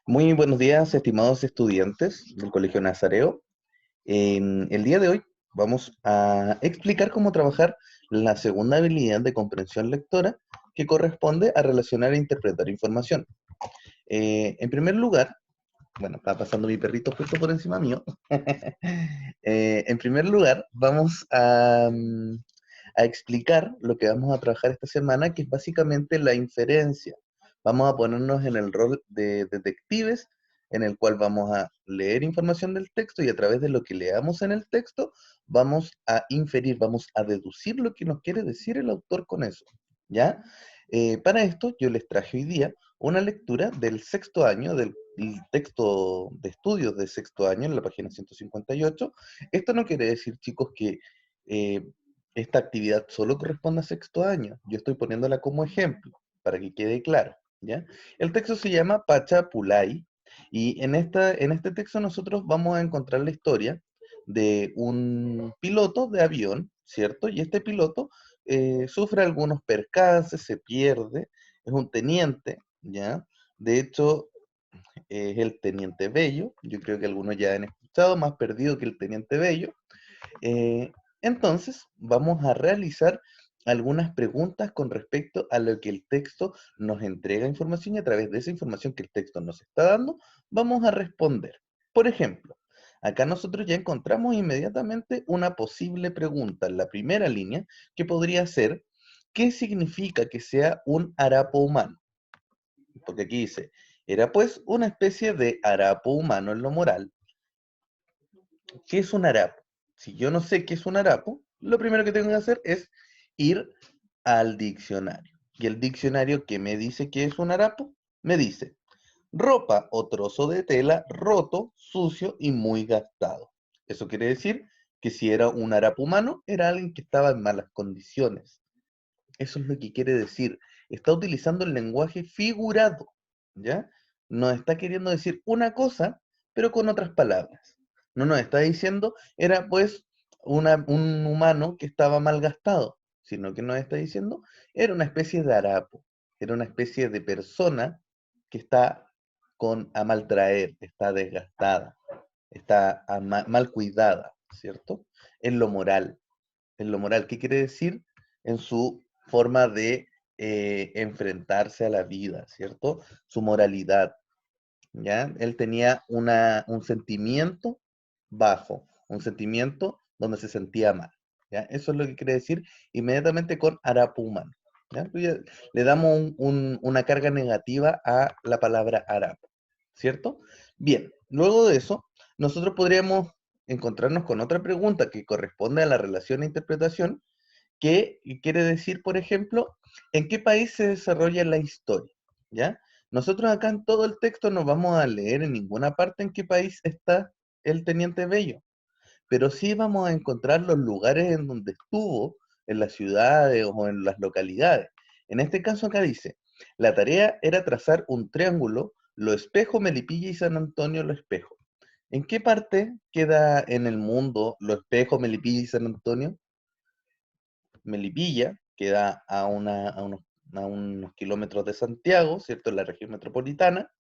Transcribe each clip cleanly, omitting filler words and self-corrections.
Muy buenos días, estimados estudiantes del Colegio Nazareo. En el día de hoy vamos a explicar cómo trabajar la segunda habilidad de comprensión lectora que corresponde a relacionar e interpretar información. En primer lugar, bueno, está pasando mi perrito justo por encima mío. En primer lugar, vamos a explicar lo que vamos a trabajar esta semana, que es básicamente la inferencia. Vamos a ponernos en el rol de detectives, en el cual vamos a leer información del texto y a través de lo que leamos en el texto, vamos a inferir, vamos a deducir lo que nos quiere decir el autor con eso, ¿ya? Para esto yo les traje hoy día una lectura del sexto año, del texto de estudios de sexto año, en la página 158. Esto no quiere decir, chicos, que eh, esta actividad solo corresponde a sexto año. Yo estoy poniéndola como ejemplo, para que quede claro, ¿ya? El texto se llama Pachapulay, y en este texto nosotros vamos a encontrar la historia de un piloto de avión, ¿cierto? Y este piloto sufre algunos percances, se pierde, es un teniente, ¿ya? De hecho, es el teniente Bello, yo creo que algunos ya han escuchado, más perdido que el teniente Bello. Eh, entonces, vamos a realizar algunas preguntas con respecto a lo que el texto nos entrega información y a través de esa información que el texto nos está dando, vamos a responder. Por ejemplo, acá nosotros ya encontramos inmediatamente una posible pregunta en la primera línea que podría ser, ¿qué significa que sea un harapo humano? Porque aquí dice, era pues una especie de harapo humano en lo moral. ¿Qué es un harapo? Si yo no sé qué es un harapo, lo primero que tengo que hacer es ir al diccionario. Y el diccionario que me dice qué es un harapo, me dice ropa o trozo de tela roto, sucio y muy gastado. Eso quiere decir que si era un harapo humano, era alguien que estaba en malas condiciones. Eso es lo que quiere decir. Está utilizando el lenguaje figurado, ¿ya? Nos está queriendo decir una cosa, pero con otras palabras. No nos está diciendo, era pues un humano que estaba mal gastado, sino que nos está diciendo, era una especie de harapo, era una especie de persona que está a maltraer, está desgastada, está mal cuidada, ¿cierto? En lo moral. En lo moral, ¿qué quiere decir? En su forma de enfrentarse a la vida, ¿cierto? Su moralidad, ¿ya? Él tenía un sentimiento bajo, un sentimiento donde se sentía mal, ¿ya? Eso es lo que quiere decir inmediatamente con harapo humano, ¿ya? Le damos una carga negativa a la palabra harapo, ¿cierto? Bien, luego de eso, nosotros podríamos encontrarnos con otra pregunta que corresponde a la relación e interpretación, que quiere decir, por ejemplo, ¿en qué país se desarrolla la historia? ¿Ya? Nosotros acá en todo el texto no vamos a leer en ninguna parte en qué país está el Teniente Bello, pero sí vamos a encontrar los lugares en donde estuvo, en las ciudades o en las localidades. En este caso acá dice, la tarea era trazar un triángulo, Lo Espejo, Melipilla y San Antonio Lo Espejo. ¿En qué parte queda en el mundo Lo Espejo, Melipilla y San Antonio? Melipilla queda a unos kilómetros de Santiago, ¿cierto? En la región metropolitana.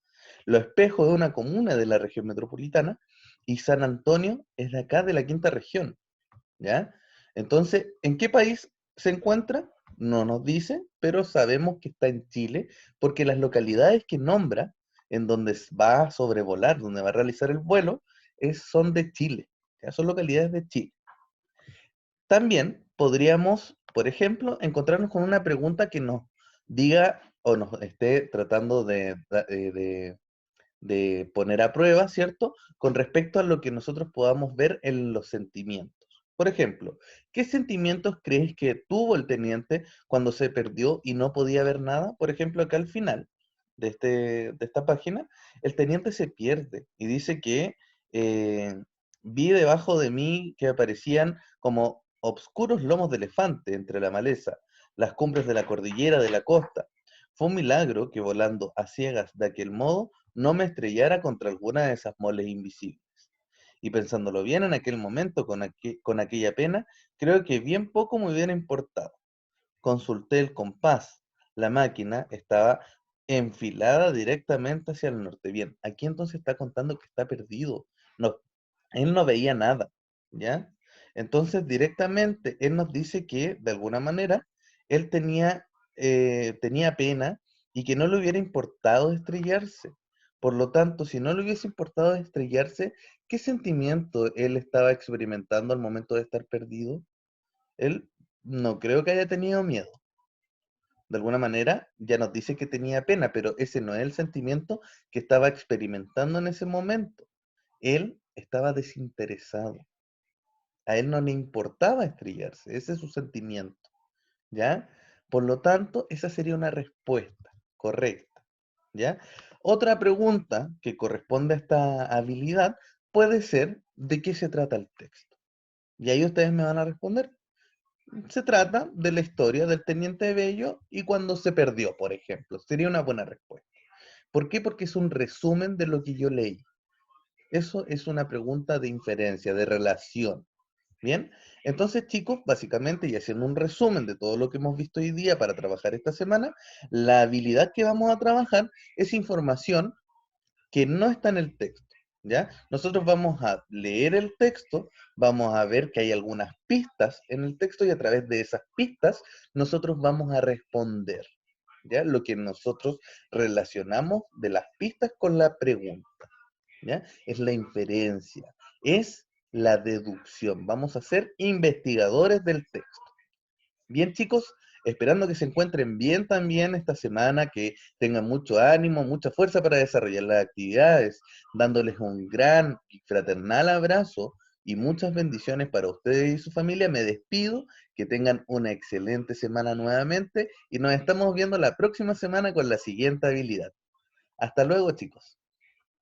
Los Espejos es una comuna de la región metropolitana. Y San Antonio es de acá, de la quinta región, ¿ya? Entonces, ¿en qué país se encuentra? No nos dice, pero sabemos que está en Chile, porque las localidades que nombra, en donde va a sobrevolar, donde va a realizar el vuelo, son de Chile, ¿ya? Son localidades de Chile. También podríamos, por ejemplo, encontrarnos con una pregunta que nos diga o nos esté tratando de poner a prueba, ¿cierto? Con respecto a lo que nosotros podamos ver en los sentimientos. Por ejemplo, ¿qué sentimientos crees que tuvo el teniente cuando se perdió y no podía ver nada? Por ejemplo, acá al final de esta página, el teniente se pierde y dice que eh, vi debajo de mí que aparecían como obscuros lomos de elefante entre la maleza, las cumbres de la cordillera de la costa. Fue un milagro que volando a ciegas de aquel modo no me estrellara contra alguna de esas moles invisibles. Y pensándolo bien en aquel momento, con aquella pena, creo que bien poco me hubiera importado. Consulté el compás. La máquina estaba enfilada directamente hacia el norte. Bien, aquí entonces está contando que está perdido. No, él no veía nada, ¿ya? Entonces directamente él nos dice que de alguna manera él tenía pena y que no le hubiera importado estrellarse. Por lo tanto, si no le hubiese importado estrellarse, ¿qué sentimiento él estaba experimentando al momento de estar perdido? Él no creo que haya tenido miedo. De alguna manera ya nos dice que tenía pena, pero ese no es el sentimiento que estaba experimentando en ese momento. Él estaba desinteresado. A él no le importaba estrellarse, ese es su sentimiento, ¿ya? Por lo tanto, esa sería una respuesta correcta, ¿ya? Otra pregunta que corresponde a esta habilidad puede ser, ¿de qué se trata el texto? Y ahí ustedes me van a responder. Se trata de la historia del Teniente Bello y cuando se perdió, por ejemplo. Sería una buena respuesta. ¿Por qué? Porque es un resumen de lo que yo leí. Eso es una pregunta de inferencia, de relación. Bien, entonces chicos, básicamente y haciendo un resumen de todo lo que hemos visto hoy día para trabajar esta semana, la habilidad que vamos a trabajar es información que no está en el texto, ¿ya? Nosotros vamos a leer el texto, vamos a ver que hay algunas pistas en el texto y a través de esas pistas nosotros vamos a responder, ¿ya? Lo que nosotros relacionamos de las pistas con la pregunta, ¿ya? Es la inferencia, es la deducción. Vamos a ser investigadores del texto. Bien, chicos, esperando que se encuentren bien también esta semana, que tengan mucho ánimo, mucha fuerza para desarrollar las actividades, dándoles un gran y fraternal abrazo y muchas bendiciones para ustedes y su familia. Me despido, que tengan una excelente semana nuevamente y nos estamos viendo la próxima semana con la siguiente habilidad. Hasta luego, chicos.